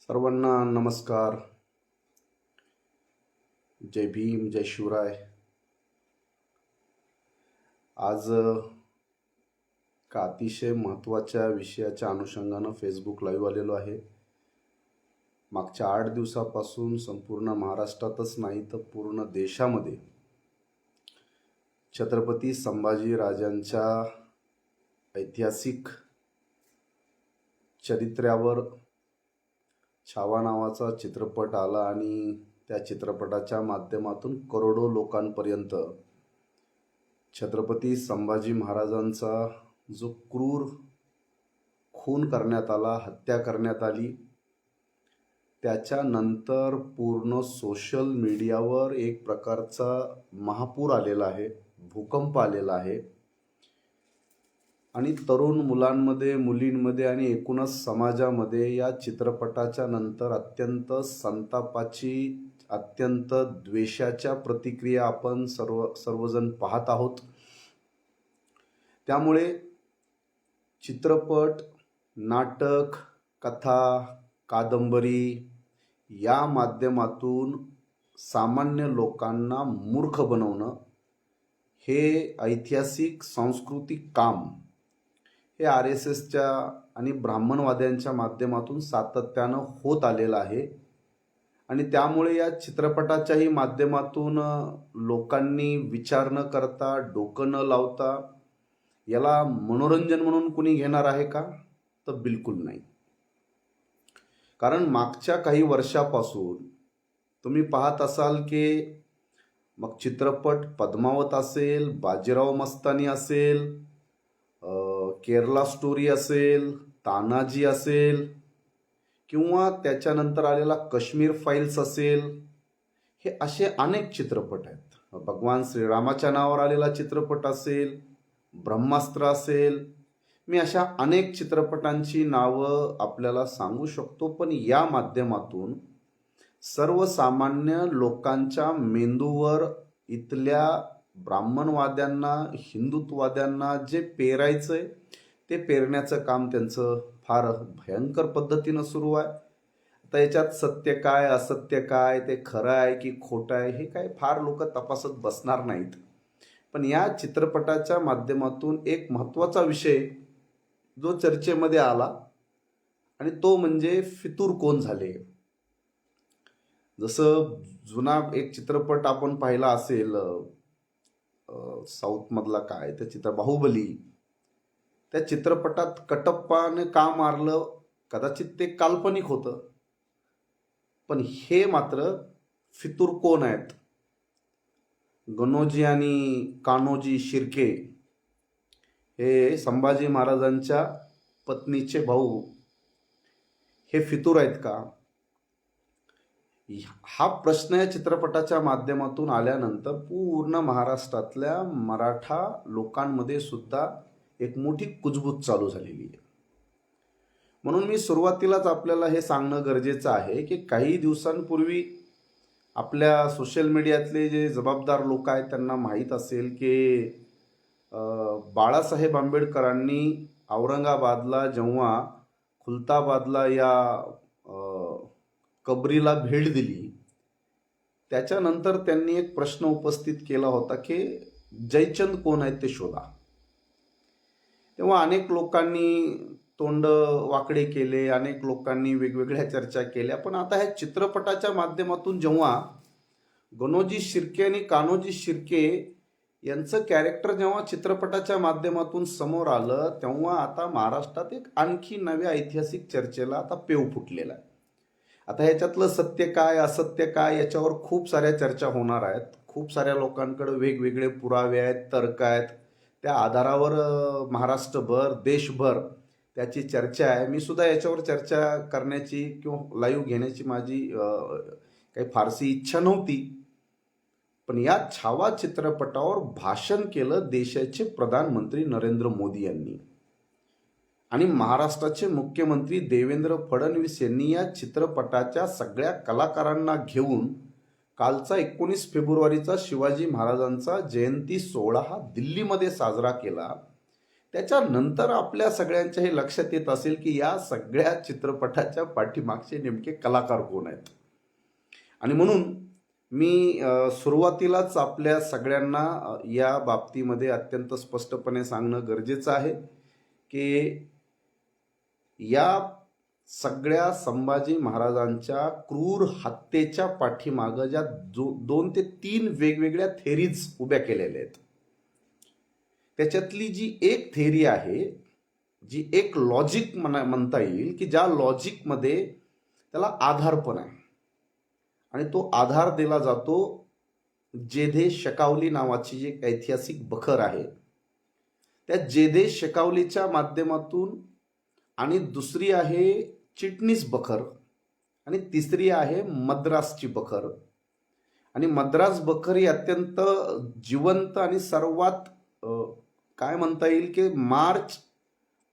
सर्वांना नमस्कार. जय भीम, जय शिवराय. आज का अतिशय महत्त्वाच्या विषयाच्या अनुषंगानं फेसबुक लाईव्ह आलेलो आहे. मागच्या 8 दिवसापासून संपूर्ण महाराष्ट्रातच नाही तर पूर्ण देशामध्ये छत्रपती संभाजी राजांच्या ऐतिहासिक चरित्र्यावर छावा नावाचा चित्रपट आला आणि त्या चित्रपटाच्या माध्यमातून करोडो लोकांपर्यंत छत्रपती संभाजी महाराजांचा जो क्रूर खून करण्यात आला, हत्या करण्यात आली, त्याच्यानंतर पूर्ण सोशल मीडियावर एक प्रकारचा महापूर आलेला आहे, भूकंप आलेला आहे आणि तरुण मुलांमध्ये, मुलींमध्ये आणि एकूणच समाजामध्ये या चित्रपटाच्या नंतर अत्यंत संतापाची, अत्यंत द्वेषाच्या प्रतिक्रिया आपण सर्वजण पाहत आहोत. त्यामुळे चित्रपट, नाटक, कथा, कादंबरी या माध्यमातून सामान्य लोकांना मूर्ख बनवणं हे ऐतिहासिक सांस्कृतिक काम हे RSSच्या आणि ब्राह्मणवाद्यांच्या माध्यमातून सातत्यानं होत आलेलं आहे आणि त्यामुळे या चित्रपटाच्याही माध्यमातून लोकांनी विचार न करता, डोकं न लावता याला मनोरंजन म्हणून कुणी घेणार आहे का? तर बिलकुल नाही. कारण मागच्या काही वर्षापासून तुम्ही पाहत असाल की मग चित्रपट पद्मावत असेल, बाजीराव मस्तानी असेल, केरला स्टोरी असेल, तानाजी असेल किंवा त्याच्यानंतर आलेला काश्मीर फाईल्स असेल, हे असे अनेक चित्रपट आहेत. भगवान श्रीरामाच्या नावावर आलेला चित्रपट असेल, ब्रह्मास्त्र असेल, मी अशा अनेक चित्रपटांची नावं आपल्याला सांगू शकतो. पण या माध्यमातून सर्वसामान्य लोकांच्या मेंदूवर इथल्या ब्राह्मणवाद्यांना, हिंदुत्ववाद्यांना जे पेरायचंय ते पेरण्याचं काम त्यांचं फार भयंकर पद्धतीनं सुरू आहे. आता याच्यात सत्य काय, असत्य काय, ते खरं आहे की खोटं आहे, हे काय फार लोक तपासत बसणार नाहीत. पण या चित्रपटाच्या माध्यमातून एक महत्त्वाचा विषय जो चर्चेमध्ये आला आणि तो म्हणजे फितूर कोण झाले. जसं जुना एक चित्रपट आपण पाहिला असेल, साऊथ मधला काय त्या चित्र बाहुबली, त्या चित्रपटात कटप्पाने का मारलं, कदाचित ते काल्पनिक होतं, पण हे मात्र फितूर कोण आहेत. गणोजी आणि कान्होजी शिर्के हे संभाजी महाराजांच्या पत्नीचे भाऊ, हे फितूर आहेत का? हा प्रश्न या चित्रपटाच्या माध्यमातून आल्यानंतर पूर्ण महाराष्ट्रातल्या मराठा लोकांमध्ये सुद्धा एक मोठी कुजबूज चालू झालेली आहे. म्हणून मी सुरुवातीलाच आपल्याला हे सांगणं गरजेचं आहे की काही दिवसांपूर्वी आपल्या सोशल मीडियातले जे जबाबदार लोक आहेत त्यांना माहीत असेल की बाळासाहेब आंबेडकरांनी औरंगाबादला जेव्हा खुलताबादला या कबरीला भेट दिली, त्याच्यानंतर त्यांनी एक प्रश्न उपस्थित केला होता की जयचंद कोण आहेत ते शोधा. तेव्हा अनेक लोकांनी तोंड वाकडे केले, अनेक लोकांनी वेगवेगळ्या चर्चा केल्या. पण आता ह्या चित्रपटाच्या माध्यमातून जेव्हा गणोजी शिर्के आणि कान्होजी शिर्के यांचं कॅरेक्टर जेव्हा चित्रपटाच्या माध्यमातून समोर आलं, तेव्हा आता महाराष्ट्रात एक आणखी नव्या ऐतिहासिक चर्चेला आता पेव फुटलेला आहे. आता ह्याच्यातलं सत्य काय, असत्य काय, याच्यावर खूप साऱ्या चर्चा होणार आहेत. खूप साऱ्या लोकांकडे वेगवेगळे पुरावे आहेत, तर्क आहेत. त्या आधारावर महाराष्ट्रभर, देशभर त्याची चर्चा आहे. मी सुद्धा याच्यावर चर्चा करण्याची किंवा लाईव्ह घेण्याची माझी काही फारशी इच्छा नव्हती. पण या छावा चित्रपटावर भाषण केलं देशाचे प्रधानमंत्री नरेंद्र मोदी यांनी आणि महाराष्ट्राचे मुख्यमंत्री देवेंद्र फडणवीस यांनी या चित्रपटाच्या सगळ्या कलाकारांना घेऊन कालचा 19 फेब्रुवारीचा शिवाजी महाराजांचा जयंती सोहळा हा दिल्लीमध्ये साजरा केला. त्याच्यानंतर आपल्या सगळ्यांच्या हे लक्षात येत असेल की या सगळ्या चित्रपटाच्या पाठीमागचे नेमके कलाकार कोण आहेत. आणि म्हणून मी सुरुवातीलाच आपल्या सगळ्यांना या बाबतीमध्ये अत्यंत स्पष्टपणे सांगणं गरजेचं आहे की या सगळ्या संभाजी महाराजांच्या क्रूर हत्येच्या पाठीमागं ज्या 2 ते 3 वेगवेगळ्या थेरीज उभ्या केलेल्या आहेत, त्याच्यातली जी एक थेरी आहे, जी एक लॉजिक म्हणता येईल की ज्या लॉजिकमध्ये त्याला आधार पण आहे, आणि तो आधार दिला जातो जेधे शकावली नावाची जी ऐतिहासिक बखर आहे त्या जेधे शकावलीच्या माध्यमातून, आणि दुसरी आहे चिटणीस बखर, आणि तिसरी आहे मद्रासची बखर. आणि मद्रास बखर ही अत्यंत जिवंत आणि सर्वात काय म्हणता येईल की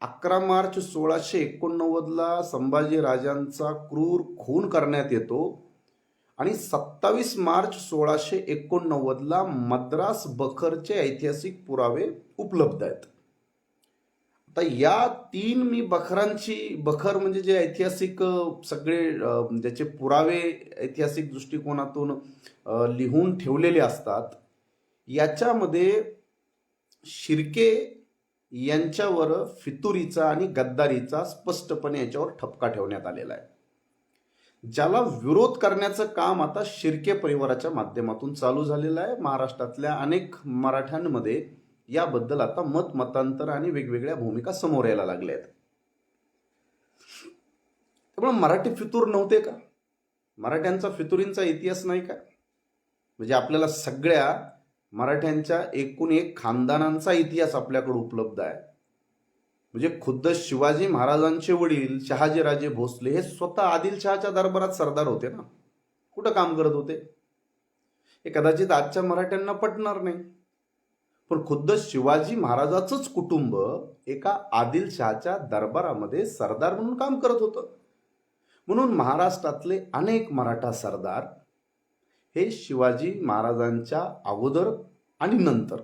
11 मार्च 1689ला संभाजी राजांचा क्रूर खून करण्यात येतो, आणि 27 मार्च 1689ला मद्रास बखरचे ऐतिहासिक पुरावे उपलब्ध आहेत. आता या 3 मी बखर म्हणजे जे ऐतिहासिक सगळे ज्याचे पुरावे ऐतिहासिक दृष्टिकोनातून लिहून ठेवलेले असतात, याच्यामध्ये शिर्के यांच्यावर फितुरीचा आणि गद्दारीचा स्पष्टपणे याच्यावर ठपका ठेवण्यात आलेला आहे, ज्याला विरोध करण्याचं काम आता शिर्के परिवाराच्या माध्यमातून चालू झालेलं आहे. महाराष्ट्रातल्या अनेक मराठ्यांमध्ये याबद्दल आता मतांतर आणि वेगवेगळ्या भूमिका समोर यायला लागल्या आहेत. त्यामुळे मराठी फितूर नव्हते का? मराठ्यांचा फितुरींचा इतिहास नाही का? म्हणजे आपल्याला सगळ्या मराठ्यांच्या एकूण एक खानदानांचा इतिहास आपल्याकडे उपलब्ध आहे. म्हणजे खुद्द शिवाजी महाराजांचे वडील शहाजीराजे भोसले हे स्वतः आदिलशहाच्या दरबारात सरदार होते ना. कुठं काम करत होते हे कदाचित आजच्या मराठ्यांना पटणार नाही, पण खुद्द शिवाजी महाराजाचंच कुटुंब एका आदिलशहाच्या दरबारामध्ये सरदार म्हणून काम करत होतं. म्हणून महाराष्ट्रातले अनेक मराठा सरदार हे शिवाजी महाराजांच्या अगोदर आणि नंतर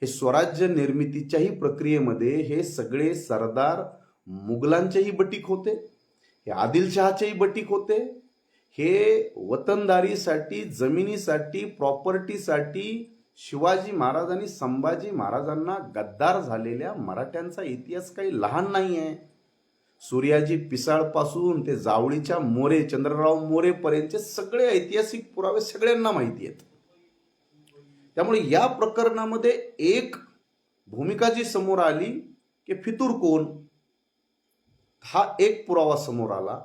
हे स्वराज्य निर्मितीच्याही प्रक्रियेमध्ये हे सगळे सरदार मुघलांचेही बटीक होते, हे आदिलशहाचेही बटीक होते, हे वतनदारीसाठी, जमिनीसाठी, प्रॉपर्टीसाठी शिवाजी महाराज आणि संभाजी महाराजांना गद्दार झालेल्या मराठ्यांचा इतिहास काही लहान नाही आहे. सूर्याजी पिसाळपासून ते जावळीच्या मोरे, चंद्रराव मोरेपर्यंतचे सगळे ऐतिहासिक पुरावे सगळ्यांना माहिती आहेत. त्यामुळे या प्रकरणामध्ये एक भूमिका जी समोर आली की फितूर कोण, हा एक पुरावा समोर आला.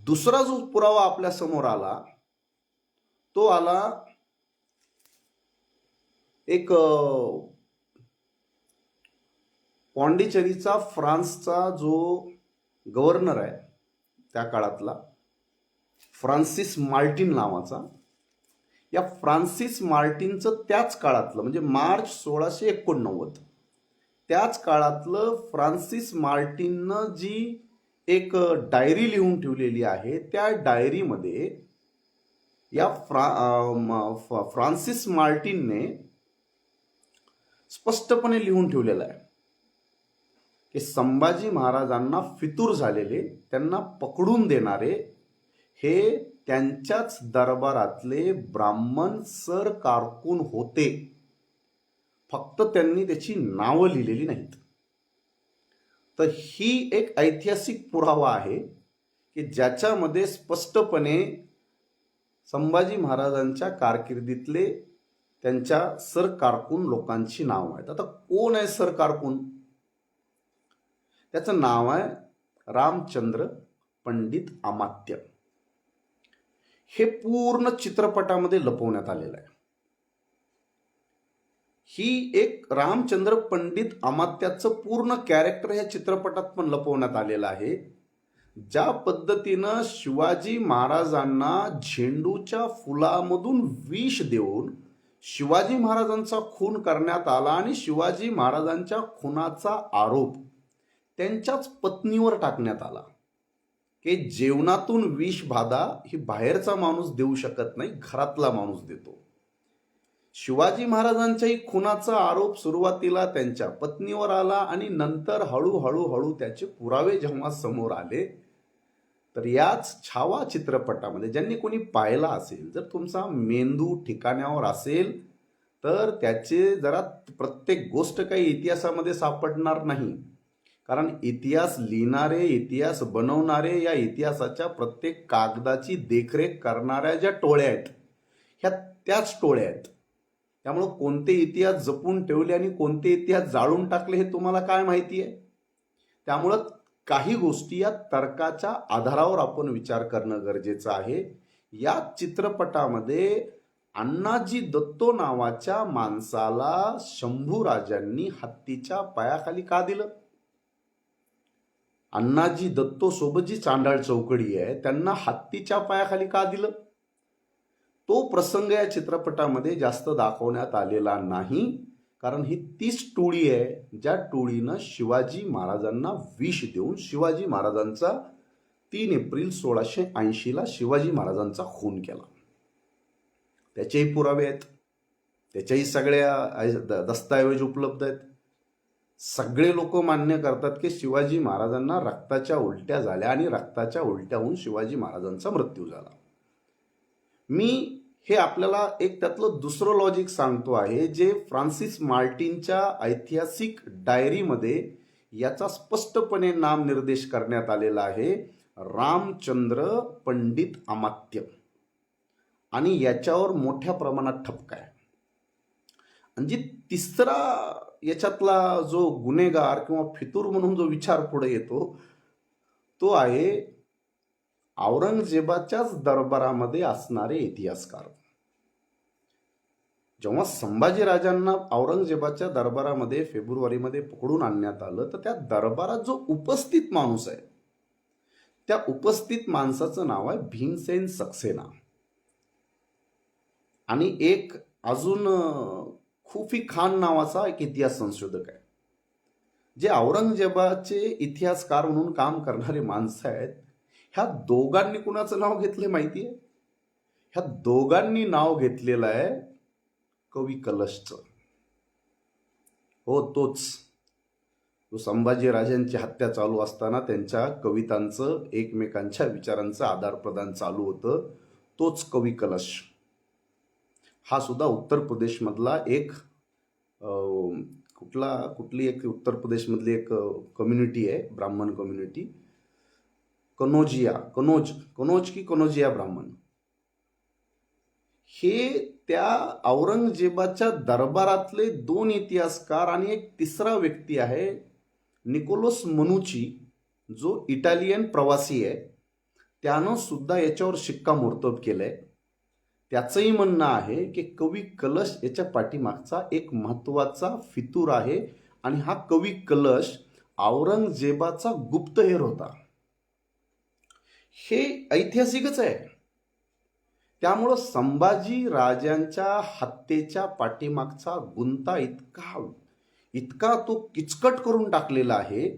दुसरा जो पुरावा आपल्या समोर आला तो आला एक पॉंडिचेरीचा फ्रान्सचा जो गव्हर्नर आहे त्या काळातला, फ्रान्सिस मार्टिन नावाचा. या फ्रान्सिस मार्टिनचं त्याच काळातलं म्हणजे मार्च 1689 त्याच काळातलं फ्रान्सिस मार्टिननं जी एक डायरी लिहून ठेवलेली आहे, त्या डायरीमध्ये या फ्रान्सिस मार्टिनने स्पष्टपणे लिहून ठेवलेलं आहे की संभाजी महाराजांना फितूर झालेले, त्यांना पकडून देणारे हे त्यांच्याच दरबारातले ब्राह्मण सर कारकून होते, फक्त त्यांनी त्याची नावं लिहिलेली नाहीत. तर ही एक ऐतिहासिक पुरावा आहे की ज्याच्यामध्ये स्पष्टपणे संभाजी महाराजांच्या कारकिर्दीतले त्यांच्या सर कारकून लोकांची नाव आहेत. आता कोण आहे सर कारकून? त्याचं नाव आहे रामचंद्र पंडित अमात्य. हे पूर्ण चित्रपटामध्ये लपवण्यात आलेलं आहे. ही एक रामचंद्र पंडित अमात्याचं पूर्ण कॅरेक्टर ह्या चित्रपटात पण लपवण्यात आलेलं आहे. ज्या पद्धतीनं शिवाजी महाराजांना झेंडूच्या फुलामधून विष देऊन शिवाजी महाराजांचा खून करण्यात आला आणि शिवाजी महाराजांच्या खुनाचा आरोप त्यांच्याच पत्नीवर टाकण्यात आला की जेवणातून विष बाधा ही बाहेरचा माणूस देऊ शकत नाही, घरातला माणूस देतो. शिवाजी महाराजांच्याही खुनाचा आरोप सुरुवातीला त्यांच्या पत्नीवर आला आणि नंतर हळूहळू त्याचे पुरावे जेव्हा समोर आले, तर याच छावा चित्रपटामध्ये ज्यांनी कोणी पाहिला असेल, जर तुमचा मेंदू ठिकाण्यावर असेल तर त्याचे जरा प्रत्येक गोष्ट काही इतिहासामध्ये सापडणार नाही. कारण इतिहास लिहिणारे, इतिहास बनवणारे, या इतिहासाच्या प्रत्येक कागदाची देखरेख करणाऱ्या ज्या टोळ्या आहेत, ह्या त्याच टोळ्या आहेत. त्यामुळं कोणते इतिहास जपून ठेवले आणि कोणते इतिहास जाळून टाकले हे तुम्हाला काय माहिती आहे. त्यामुळं काही गोष्टी या तर्काच्या आधारावर आपण विचार करणं गरजेचं आहे. या चित्रपटामध्ये अण्णाजी दत्तो नावाच्या माणसाला शंभूराजांनी हत्तीच्या पायाखाली का दिलं? अण्णाजी दत्तो सोबत जी चांडाळ चौकडी आहे त्यांना हत्तीच्या पायाखाली का दिलं? तो प्रसंग या चित्रपटामध्ये जास्त दाखवण्यात आलेला नाही. कारण ही तीच टोळी आहे ज्या टोळीनं शिवाजी महाराजांना विष देऊन शिवाजी महाराजांचा 3 एप्रिल 1680ला शिवाजी महाराजांचा खून केला. त्याचेही पुरावे आहेत, त्याच्याही सगळ्या दस्तऐवज उपलब्ध आहेत. सगळे लोक मान्य करतात की शिवाजी महाराजांना रक्ताच्या उलट्या झाल्या आणि रक्ताच्या उलट्या होऊन शिवाजी महाराजांचा मृत्यू झाला. मी हे आपल्याला एक त्यातलं दुसरं लॉजिक सांगतो आहे, जे फ्रान्सिस मार्टिनच्या ऐतिहासिक डायरीमध्ये याचा स्पष्टपणे नामनिर्देश करण्यात आलेला आहे, रामचंद्र पंडित अमात्य. आणि याच्यावर मोठ्या प्रमाणात ठपका आहे. म्हणजे तिसरा याच्यातला जो गुन्हेगार किंवा फितूर म्हणून जो विचार पुढे येतो तो आहे औरंगजेबाच्याच दरबारामध्ये असणारे इतिहासकार. जेव्हा संभाजीराजांना औरंगजेबाच्या दरबारामध्ये फेब्रुवारीमध्ये पकडून आणण्यात आलं, तर त्या दरबारात जो उपस्थित माणूस आहे त्या उपस्थित माणसाचं नाव आहे भीमसेन सक्सेना. आणि एक अजून खुफी खान नावाचा एक इतिहास संशोधक आहे, जे औरंगजेबाचे इतिहासकार म्हणून काम करणारे माणसं आहेत. ह्या दोघांनी कुणाचं नाव घेतलं माहिती आहे? ह्या दोघांनी नाव घेतलेलं आहे कवी कलशचं. हो, तोच जो संभाजीराजांची हत्या चालू असताना त्यांच्या कवितांचं, एकमेकांच्या विचारांचं आदान प्रदान चालू होतं, तोच कवी कलश. हा सुद्धा उत्तर प्रदेशमधला एक कुठली एक उत्तर प्रदेशमधली एक कम्युनिटी आहे, ब्राह्मण कम्युनिटी, कनोजिया ब्राह्मण. हे त्या औरंगजेबाच्या दरबारातले 2 इतिहासकार आणि एक तिसरा व्यक्ती आहे निकोलस मनुची, जो इटालियन प्रवासी आहे. त्यानं सुद्धा याच्यावर शिक्कामोर्तब केलंय. त्याचंही म्हणणं आहे की कवी कलश याच्या पाठीमागचा एक महत्वाचा फितूर आहे आणि हा कवी कलश औरंगजेबाचा गुप्तहेर होता. हे ऐतिहासिकच आहे. त्यामुळं संभाजी राजांच्या हत्येच्या पाठीमागचा गुंता इतका तो किचकट करून टाकलेला आहे.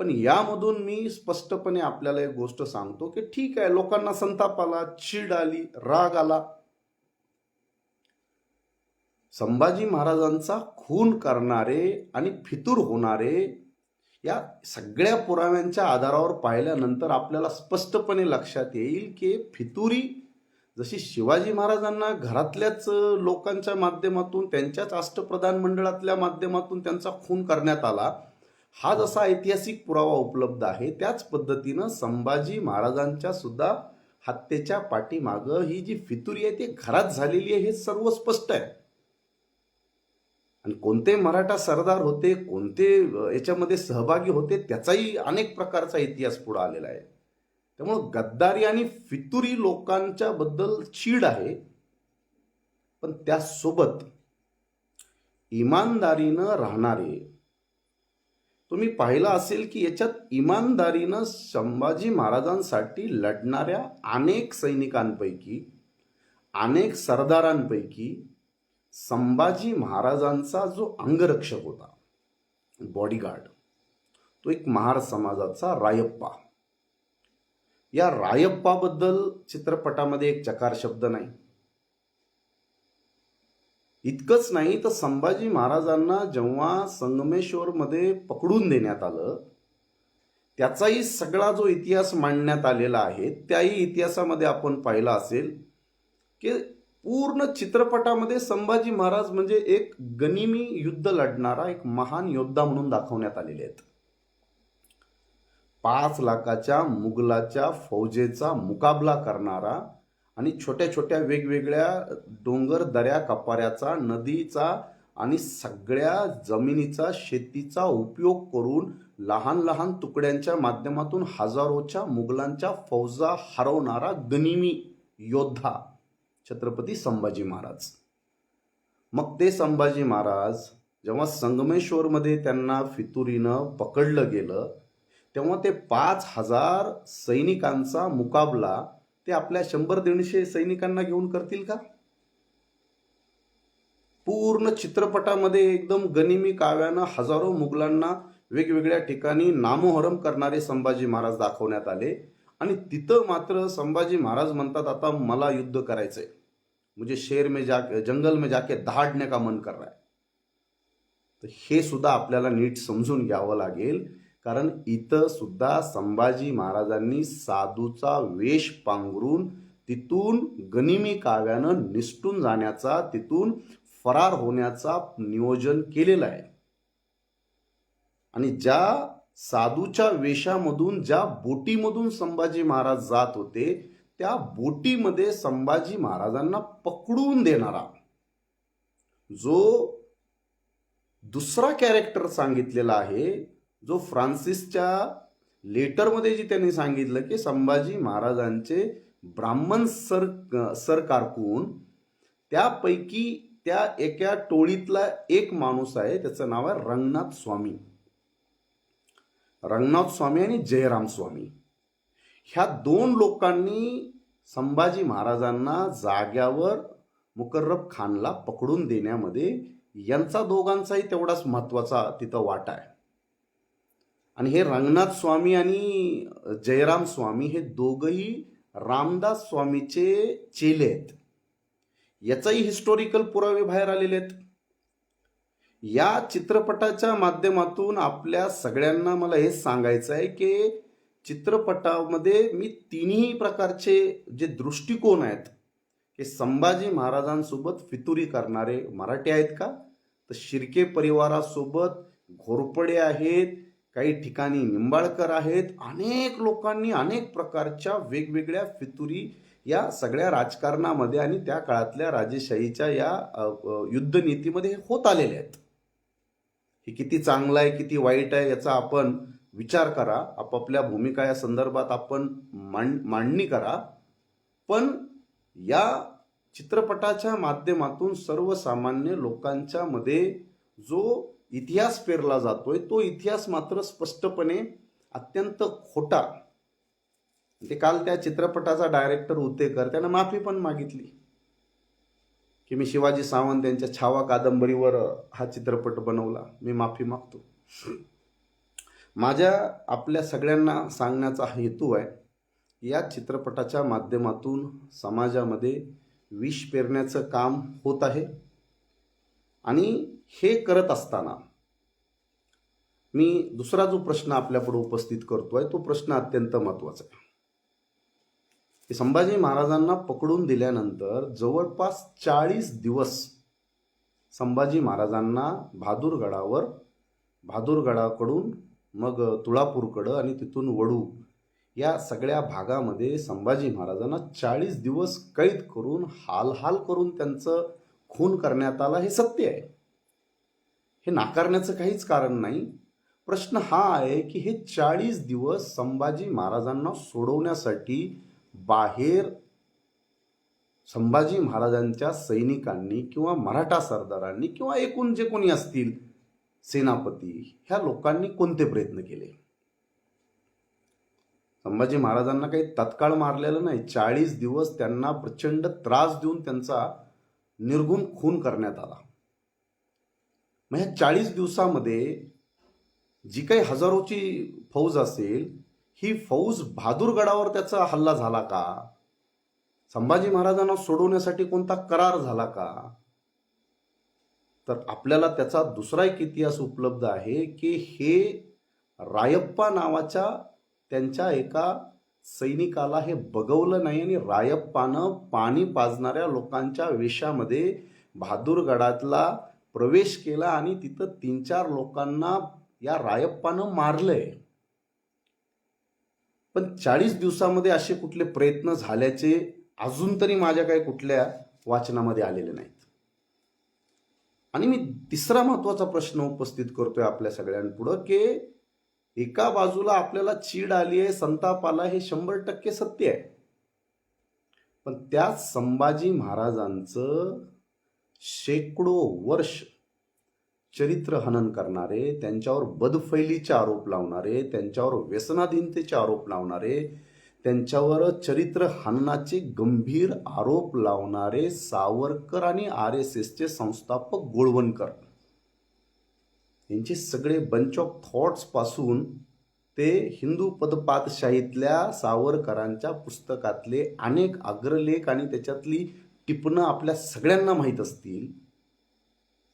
पण यामधून मी स्पष्टपणे आपल्याला एक गोष्ट सांगतो की ठीक आहे, लोकांना संताप आला, चीड आली, राग आला. संभाजी महाराजांचा खून करणारे आणि फितूर होणारे या सगळ्या पुराव्यांच्या आधारावर पाहिल्यानंतर आपल्याला स्पष्टपणे लक्षात येईल की फितुरी जशी शिवाजी महाराजांना घरातल्याच लोकांच्या माध्यमातून, त्यांच्याच अष्टप्रधान मंडळातल्या माध्यमातून त्यांचा खून करण्यात आला, हा जसा ऐतिहासिक पुरावा उपलब्ध आहे, त्याच पद्धतीनं संभाजी महाराजांच्या सुद्धा हत्येच्या पाठीमागं ही जी फितुरी आहे ती घरात झालेली आहे, हे सर्व स्पष्ट आहे. आणि कोणते मराठा सरदार होते, कोणते याच्यामध्ये सहभागी होते, त्याचाही अनेक प्रकारचा इतिहास पुढे आलेला आहे. त्यामुळं गद्दारी आणि फितुरी लोकांच्या बद्दल चीड आहे, पण त्यासोबत इमानदारीनं राहणारे, तुम्ही पाहिलं असेल की याच्यात इमानदारीनं संभाजी महाराजांसाठी लढणाऱ्या अनेक सैनिकांपैकी, अनेक सरदारांपैकी संभाजी महाराजांचा जो अंगरक्षक होता, बॉडीगार्ड, तो एक महार समाजाचा रायप्पा. या रायप्पाबद्दल चित्रपटामध्ये एक चकार शब्द नाही. इतकंच नाही तर संभाजी महाराजांना जेव्हा संगमेश्वरमध्ये पकडून देण्यात आलं, त्याचाही सगळा जो इतिहास मांडण्यात आलेला आहे, त्याही इतिहासामध्ये आपण पाहिला असेल की पूर्ण चित्रपटामध्ये संभाजी महाराज म्हणजे एक गनिमी युद्ध लढणारा एक महान योद्धा म्हणून दाखवण्यात आलेले आहेत. 5 लाखाच्या मुघलाच्या फौजेचा मुकाबला करणारा आणि छोट्या छोट्या वेगवेगळ्या डोंगर दऱ्या कपाऱ्याचा, नदीचा आणि सगळ्या जमिनीचा, शेतीचा उपयोग करून लहान लहान तुकड्यांच्या माध्यमातून हजारोच्या मुघलांच्या फौजा हरवणारा गनिमी योद्धा छत्रपती संभाजी महाराज. मग ते संभाजी महाराज जेव्हा संगमेश्वरमध्ये त्यांना फितुरीनं पकडलं गेलं, तेव्हा ते 5,000 सैनिकांचा मुकाबला ते आपल्या 100-150 सैनिकांना घेऊन करतील का? पूर्ण चित्रपटामध्ये एकदम गनिमी काव्यानं हजारो मुघलांना वेगवेगळ्या ठिकाणी नामोहरम करणारे संभाजी महाराज दाखवण्यात आले. आणि तिथं मात्र संभाजी महाराज म्हणतात, आता मला युद्ध करायचंय, मुझे शेर में जाके जंगल में जाके दहाड़ने का मन कर रहा है. तर हे सुद्धा आपल्याला नीट समजून घ्यावं लागेल, कारण इथं सुद्धा संभाजी महाराजांनी साधूचा वेश पांघरून तिथून गनिमी काव्यानं निसटून जाण्याचा, तिथून फरार होण्याचा नियोजन केलेलं आहे. आणि ज्या साधूच्या वेशामधून ज्या बोटीमधून संभाजी महाराज जात होते, त्या बोटीमध्ये संभाजी महाराजांना पकडून देणारा जो दुसरा कॅरेक्टर सांगितलेला आहे, जो फ्रान्सिसच्या लेटरमध्ये जी त्यांनी सांगितलं की संभाजी महाराजांचे ब्राह्मण सरकारकून त्यापैकी त्या एका टोळीतला एक माणूस आहे, त्याचं नाव आहे रंगनाथ स्वामी. रंगनाथ स्वामी आणि जयराम स्वामी ह्या 2 लोकांनी संभाजी महाराजांना जाग्यावर मुकर्रब खानला पकडून देण्यामध्ये यांचा दोघांचाही तेवढाच महत्वाचा तिथं वाटा आहे. आणि हे रंगनाथ स्वामी आणि जयराम स्वामी हे दोघंही रामदास स्वामीचे चेले आहेत. याचाही हिस्टॉरिकल पुरावे बाहेर आलेले आहेत. या चित्रपटाच्या माध्यमातून आपल्या सगळ्यांना मला हेच सांगायचं आहे की चित्रपटामध्ये मी तिन्ही प्रकारचे जे दृष्टिकोन आहेत की संभाजी महाराजांसोबत फितुरी करणारे मराठी आहेत का, तर शिर्के परिवारासोबत घोरपडे आहेत, काही ठिकाणी निंबाळकर आहेत, अनेक लोकांनी अनेक प्रकारच्या वेगवेगळ्या फितुरी या सगळ्या राजकारणामध्ये आणि त्या काळातल्या राजेशाहीच्या या युद्धनीतीमध्ये होत आलेले आहेत. हे किती चांगलं आहे किती वाईट आहे याचा आपण विचार करा, आपापल्या भूमिका या संदर्भात आपण मांडणी करा. पण या चित्रपटाच्या माध्यमातून सर्वसामान्य लोकांच्या मध्ये जो इतिहास पेरला जातोय, तो इतिहास मात्र स्पष्टपणे अत्यंत खोटा. ते काल त्या चित्रपटाचा डायरेक्टर उतेकर त्यानं माफी पण मागितली की मी शिवाजी सावंत यांच्या छावा कादंबरीवर हा चित्रपट बनवला, मी माफी मागतो. माझ्या आपल्या सगळ्यांना सांगण्याचा हेतू आहे, या चित्रपटाच्या माध्यमातून समाजामध्ये विष पेरण्याचं काम होत आहे. आणि हे करत असताना मी दुसरा जो प्रश्न आपल्यापुढे उपस्थित करतोय, तो प्रश्न अत्यंत महत्त्वाचा आहे की संभाजी महाराजांना पकडून दिल्यानंतर जवळपास 40 दिवस संभाजी महाराजांना बहादूरगडाकडून मग तुळापूरकडं आणि तिथून वडू या सगळ्या भागामध्ये संभाजी महाराजांना 40 दिवस कैद करून हाल करून त्यांचं खून करण्यात आला. हे सत्य आहे, हे नाकारण्याचं काहीच कारण नाही. प्रश्न हा आहे की हे 40 दिवस संभाजी महाराजांना सोडवण्यासाठी बाहेर संभाजी महाराजांच्या सैनिकांनी किंवा मराठा सरदारांनी किंवा एकूण जे कोणी असतील सेनापती, ह्या लोकांनी कोणते प्रयत्न केले? संभाजी महाराजांना काही तत्काळ मारलेलं नाही. 40 दिवस त्यांना प्रचंड त्रास देऊन त्यांचा निर्घुण खून करण्यात आला. मग ह्या 40 दिवसामध्ये जी काही हजारोची फौज असेल, ही फौज बहादूरगडावर त्याचा हल्ला झाला का? संभाजी महाराजांना सोडवण्यासाठी कोणता करार झाला का? तर आपल्याला त्याचा दुसरा एक इतिहास उपलब्ध आहे की हे रायप्पा नावाच्या त्यांच्या एका सैनिकाला हे बघवलं नाही आणि रायप्पानं पाणी पाजणाऱ्या लोकांच्या वेशामध्ये बहादूरगडातला प्रवेश केला आणि तिथं 3-4 लोकांना या रायप्पानं मारलंय. पण 40 दिवसामध्ये असे कुठले प्रयत्न झाल्याचे अजून तरी माझ्या काही कुठल्या वाचनामध्ये आलेले नाहीत. आणि मी तिसरा महत्वाचा प्रश्न उपस्थित करतोय आपल्या सगळ्यांपुढं की एका बाजूला आपल्याला चीड आली आहे, संताप आला, हे 100% सत्य आहे. पण त्या संभाजी महाराजांचं शेकडो वर्ष चरित्र हनन करणारे, त्यांच्यावर बदफैलीचे आरोप लावणारे, त्यांच्यावर व्यसनाधीनतेचे आरोप लावणारे, त्यांच्यावर चरित्र हननाचे गंभीर आरोप लावणारे सावरकर आणि RSSचे संस्थापक गोळवणकर यांचे सगळे बंच ऑफ थॉट्स पासून ते हिंदू पदपातशाहीतल्या सावरकरांच्या पुस्तकातले अनेक अग्रलेख आणि त्याच्यातली टिपणं आपल्या सगळ्यांना माहीत असतील.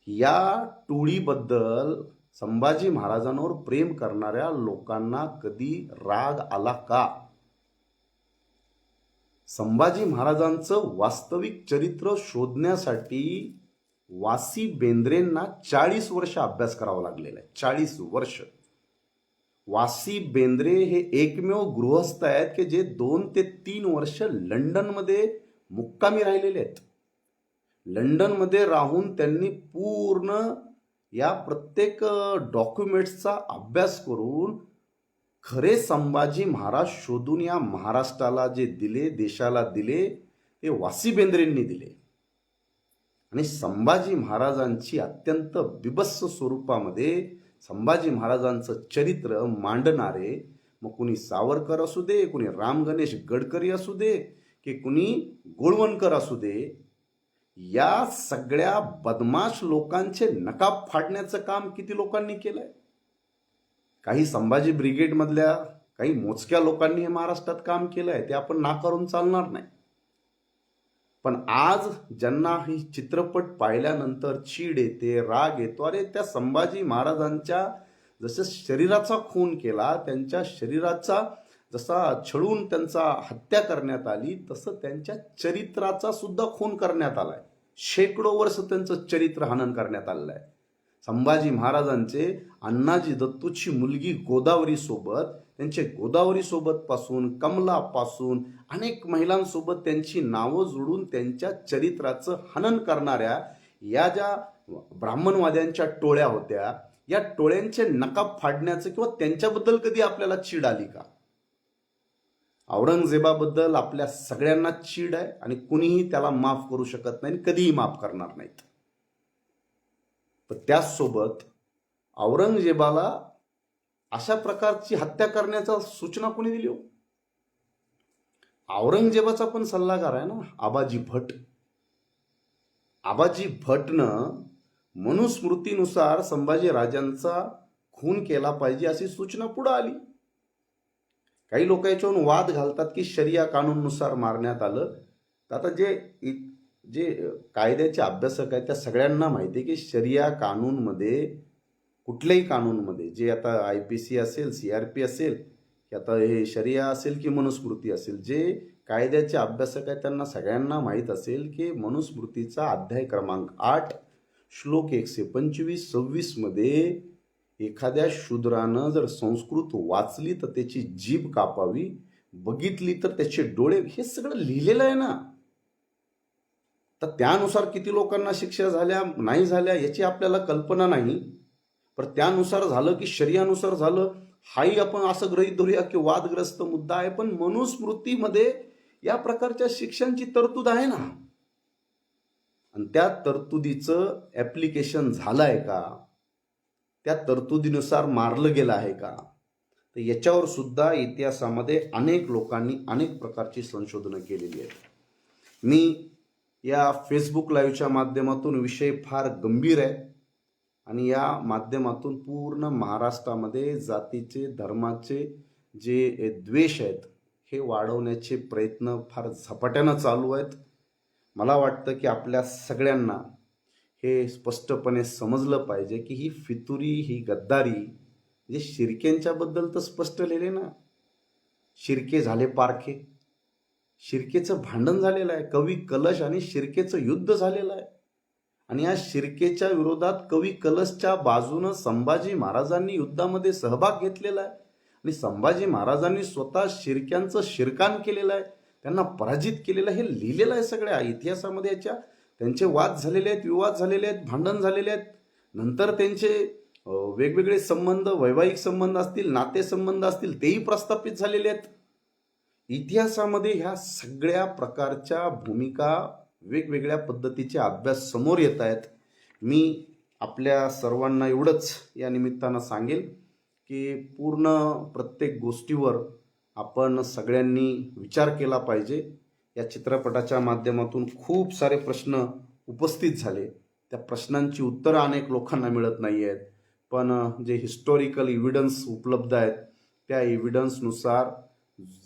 या टोळीबद्दल संभाजी महाराजांवर प्रेम करणाऱ्या लोकांना कधी राग आला का? संभाजी महाराजांचं वास्तविक चरित्र शोधण्यासाठी वासी बेंद्रेंना 40 वर्ष अभ्यास करावा लागलेला आहे. 40 वर्ष. वासी बेंद्रे हे एकमेव गृहस्थ आहेत की जे 2 ते 3 वर्ष लंडनमध्ये मुक्कामी राहिलेले आहेत. लंडनमध्ये राहून त्यांनी पूर्ण या प्रत्येक डॉक्युमेंट्सचा अभ्यास करून खरे संभाजी महाराज शोधून या महाराष्ट्राला जे दिले, देशाला दिले, ते वासी बेंद्रेंनी दिले. आणि संभाजी महाराजांची अत्यंत बिभत्स स्वरूपामध्ये संभाजी महाराजांचं चरित्र मांडणारे, मग कुणी सावरकर असू दे, कुणी राम गणेश गडकरी असू दे, की कुणी गोळवणकर असू दे, या सगळ्या बदमाश लोकांचे नकाब फाडण्याचं काम किती लोकांनी केलंय? काही संभाजी ब्रिगेडमधल्या काही मोजक्या लोकांनी हे महाराष्ट्रात काम केलंय, ते आपण नाकारून चालणार नाही. पण आज ज्यांना ही चित्रपट पाहिल्यानंतर चीड येते, राग येतो, अरे त्या संभाजी महाराजांच्या जसं शरीराचा खून केला, त्यांच्या शरीराचा जसा छळून त्यांचा हत्या करण्यात आली, तसं त्यांच्या चरित्राचा सुद्धा खून करण्यात आलाय. शेकडो वर्ष त्यांचं चरित्र हनन करण्यात आलेलं आहे. संभाजी महाराजांचे अण्णाजी दत्तूची मुलगी गोदावरी सोबत, त्यांचे गोदावरी सोबत पासून, कमलापासून अनेक महिलांसोबत त्यांची नावं जोडून त्यांच्या चरित्राचं हनन करणाऱ्या या ज्या ब्राह्मणवाद्यांच्या टोळ्या होत्या, या टोळ्यांचे नकाब फाडण्याचं किंवा त्यांच्याबद्दल कधी आपल्याला चीड आली का? औरंगजेबाबद्दल आपल्या सगळ्यांना चीड आहे आणि कुणीही त्याला माफ करू शकत नाही, कधीही माफ करणार नाहीत. पण त्याचसोबत औरंगजेबाला अशा प्रकारची हत्या करण्याचा सूचना कोणी दिली हो? औरंगजेबाचा पण सल्लागार आहे ना आबाजी भट. आबाजी भटनं मनुस्मृतीनुसार संभाजी राजांचा खून केला पाहिजे अशी सूचना पुढे आली. काही लोक याच्यावरून वाद घालतात की शरिया कानूननुसार मारण्यात आलं. तर आता जे कायद्याचे अभ्यासक आहेत त्या सगळ्यांना माहिती आहे की शरिया कानूनमध्ये, कुठल्याही कानूनमध्ये, जे आता IPC असेल, CRP असेल, की आता हे शरिया असेल की मनुस्मृती असेल, जे कायद्याचे अभ्यासक आहेत त्यांना सगळ्यांना माहीत असेल की मनुस्मृतीचा अध्याय क्रमांक 8 श्लोक 125-26 मध्ये एखाद्या शूद्रानं जर संस्कृत वाचली तर त्याची जीभ कापावी, बघितली तर त्याचे डोळे, हे सगळं लिहिलेलं आहे ना. तर त्यानुसार किती लोकांना शिक्षा झाल्या, नाही झाल्या याची आपल्याला कल्पना नाही. पण त्यानुसार झालं की शरियानुसार झालं, हाही आपण असं गृहीत धरूया की वादग्रस्त मुद्दा आहे. पण मनुस्मृतीमध्ये या प्रकारच्या शिक्षांची तरतूद आहे ना, आणि त्या तरतुदीचं ॲप्लिकेशन झालं आहे का? त्या तरतुदीनुसार मारलं गेलं आहे का? तर याच्यावर सुद्धा इतिहासामध्ये अनेक लोकांनी अनेक प्रकारची संशोधनं केलेली आहेत. मी या फेसबुक लाईव्हच्या माध्यमातून, विषय फार गंभीर आहे आणि या माध्यमातून पूर्ण महाराष्ट्रामध्ये जातीचे, धर्माचे जे द्वेष आहेत हे वाढवण्याचे प्रयत्न फार झपाट्यानं चालू आहेत. मला वाटतं की आपल्या सगळ्यांना हे स्पष्टपणे समजलं पाहिजे की ही फितुरी, ही गद्दारी म्हणजे शिर्केंच्याबद्दल तर स्पष्ट लिहिले ना, शिर्के झाले पारखे. शिर्केचं भांडण झालेलं आहे, कवी कलश आणि शिर्केचं युद्ध झालेलं आहे. आणि या शिर्केच्या विरोधात कवी कलशच्या बाजूनं संभाजी महाराजांनी युद्धामध्ये सहभाग घेतलेला आहे आणि संभाजी महाराजांनी स्वतः शिर्क्यांचं शिरकाण केलेलं आहे, त्यांना पराजित केलेलं आहे. हे लिहिलेलं आहे सगळ्या इतिहासामध्ये. त्यांचे वाद झालेले आहेत, विवाद झालेले आहेत, भांडण झालेले आहेत. नंतर त्यांचे वेगवेगळे संबंध, वैवाहिक संबंध असतील, नातेसंबंध असतील, तेही प्रस्थापित झालेले आहेत. इतिहासामध्ये ह्या सगळ्या प्रकारच्या भूमिका, वेगवेगळ्या पद्धतीचे अभ्यास समोर येत आहेत. मी आपल्या सर्वांना एवढंच या निमित्तानं सांगेल की पूर्ण प्रत्येक गोष्टीवर आपण सगळ्यांनी विचार केला पाहिजे. या चित्रपटाच्या माध्यमातून खूप सारे प्रश्न उपस्थित झाले. त्या प्रश्नांची उत्तरं अनेक लोकांना मिळत नाही आहेत, पण जे हिस्टॉरिकल इव्हिडन्स उपलब्ध आहेत त्या एव्हिडन्सनुसार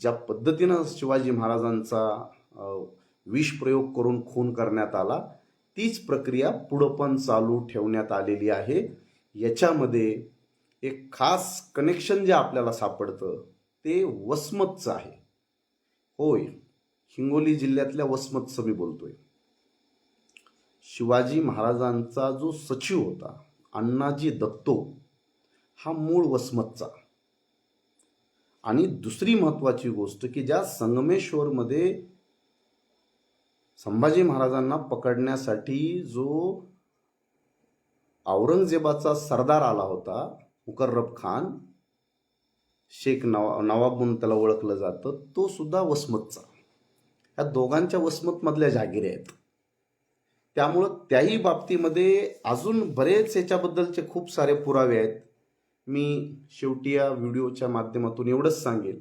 ज्या पद्धतीनं शिवाजी महाराजांचा विष प्रयोग करून खून करण्यात आला, तीच प्रक्रिया पुढं पण चालू ठेवण्यात आलेली आहे. याच्यामध्ये एक खास कनेक्शन जे आपल्याला सापडतं ते वसमतचं आहे. होय, हिंगोली जिल्ह्यातल्या वसमतचं मी बोलतोय. शिवाजी महाराजांचा जो सचिव होता अण्णाजी दत्तो, हा मूळ वसमतचा. आणि दुसरी महत्वाची गोष्ट की ज्या संगमेश्वरमध्ये संभाजी महाराजांना पकडण्यासाठी जो औरंगजेबाचा सरदार आला होता, मुकर्रब खान, शेख नवाब म्हणून त्याला ओळखलं जातं, तो सुद्धा वसमतचा. ह्या दोघांच्या वसमतमधल्या जहागिरी आहेत. त्यामुळं त्याही बाबतीमध्ये अजून बरेच याच्याबद्दलचे खूप सारे पुरावे आहेत. मी शेवटी या व्हिडिओच्या माध्यमातून एवढंच सांगेल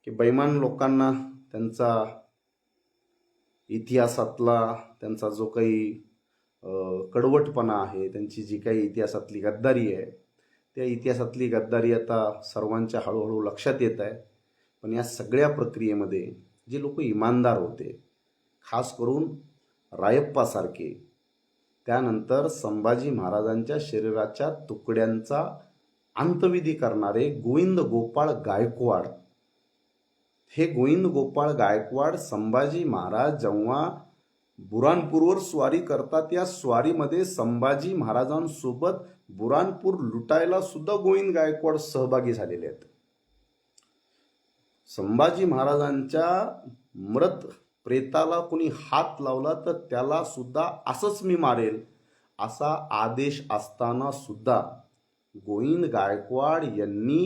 की बैमान लोकांना त्यांचा इतिहासातला त्यांचा जो काही कडवटपणा आहे, त्यांची जी काही इतिहासातली गद्दारी आहे, त्या इतिहासातली गद्दारी आता सर्वांच्या हळूहळू लक्षात येत आहे. पण या सगळ्या प्रक्रियेमध्ये जे लोक इमानदार होते, खास करून रायप्पासारखे, त्यानंतर संभाजी महाराजांच्या शरीराच्या तुकड्यांचा अंतविधी करणारे गोविंद गोपाळ गायकवाड, हे गोविंद गोपाळ गायकवाड संभाजी महाराज जेव्हा बुरानपूरवर स्वारी करतात, या स्वारीमध्ये संभाजी महाराजांसोबत बुरानपूर लुटायला सुद्धा गोविंद गायकवाड सहभागी झालेले आहेत. संभाजी महाराजांच्या मृत प्रेताला कोणी हात लावला तर त्याला सुद्धा असंच मी मारेल असा आदेश असताना सुद्धा गोविंद गायकवाड यांनी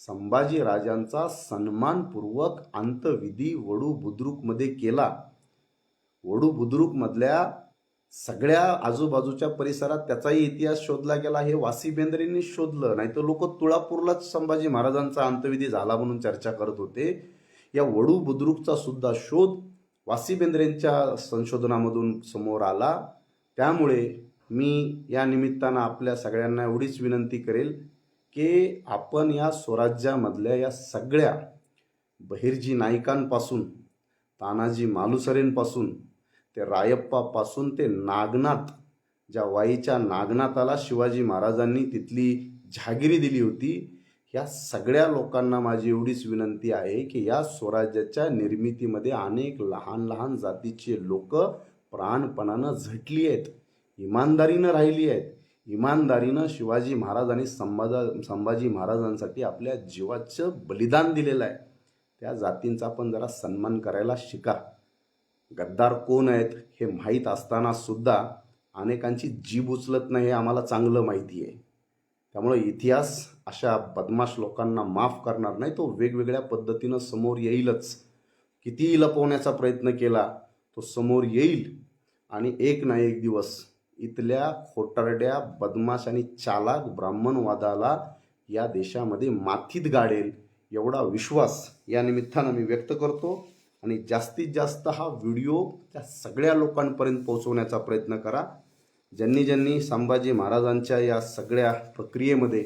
संभाजी राजांचा सन्मानपूर्वक अंत्यविधी वडू बुद्रुकमध्ये केला. वडू बुद्रुकमधल्या सगळ्या आजूबाजूच्या परिसरात त्याचाही इतिहास शोधला गेला. हे वासी बेंद्रेंनी शोधलं, नाही तर लोक तुळापूरलाच संभाजी महाराजांचा अंत्यविधी झाला म्हणून चर्चा करत होते. या वडू बुद्रुकचा सुद्धा शोध वासी बेंद्रेंच्या संशोधनामधून समोर आला. त्यामुळे मी या निमित्तानं आपल्या सगळ्यांना एवढीच विनंती करेल की आपण या स्वराज्यामधल्या या सगळ्या बहिर्जी नाईकांपासून, तानाजी मालुसरेंपासून ते रायप्पापासून ते नागनाथ, ज्या वाईच्या नागनाथाला शिवाजी महाराजांनी तिथली जहागिरी दिली होती, ह्या सगळ्या लोकांना माझी एवढीच विनंती आहे की या स्वराज्याच्या निर्मितीमध्ये अनेक लहान लहान जातीचे लोक प्राणपणानं झटली आहेत, इमानदारीनं राहिली आहेत, इमानदारीनं शिवाजी महाराज आणि संभाजी महाराजांसाठी आपल्या जीवाचं बलिदान दिलेलं आहे. त्या जातींचा आपण जरा सन्मान करायला शिका. गद्दार कोण आहेत हे माहीत असताना सुद्धा अनेकांची जीभ उचलत नाही हे आम्हाला चांगलं माहिती आहे. त्यामुळे इतिहास अशा बदमाश लोकांना माफ करणार नाही, तो वेगवेगळ्या पद्धतीनं समोर येईलच. कितीही लपवण्याचा प्रयत्न केला तो समोर येईल आणि एक ना एक दिवस इथल्या खोटारड्या, बदमाश आणि चालाक ब्राह्मणवादाला या देशामध्ये मातीत गाडेल एवढा विश्वास या निमित्तानं मी व्यक्त करतो. आणि जास्तीत जास्त हा व्हिडिओ त्या सगळ्या लोकांपर्यंत पोहोचवण्याचा प्रयत्न करा ज्यांनी ज्यांनी संभाजी महाराजांच्या या सगळ्या प्रक्रियेमध्ये,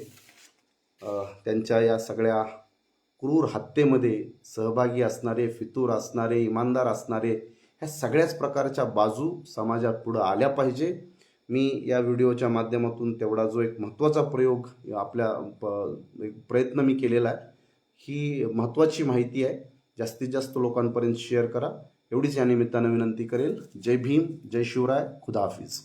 त्यांच्या या सगळ्या क्रूर हत्येमध्ये सहभागी असणारे, फितूर असणारे, इमानदार असणारे, ह्या सगळ्याच प्रकारच्या बाजू समाजात पुढं आल्या पाहिजे. मी या व्हिडिओच्या माध्यमातून तेवढा जो एक महत्त्वाचा प्रयोग एक प्रयत्न मी केलेला आहे. ही महत्त्वाची माहिती आहे, जास्तीत जास्त लोकांपर्यंत शेअर करा, एवढीच या निमित्तानं विनंती करेल. जय भीम, जय शिवराय, खुदा हाफिज.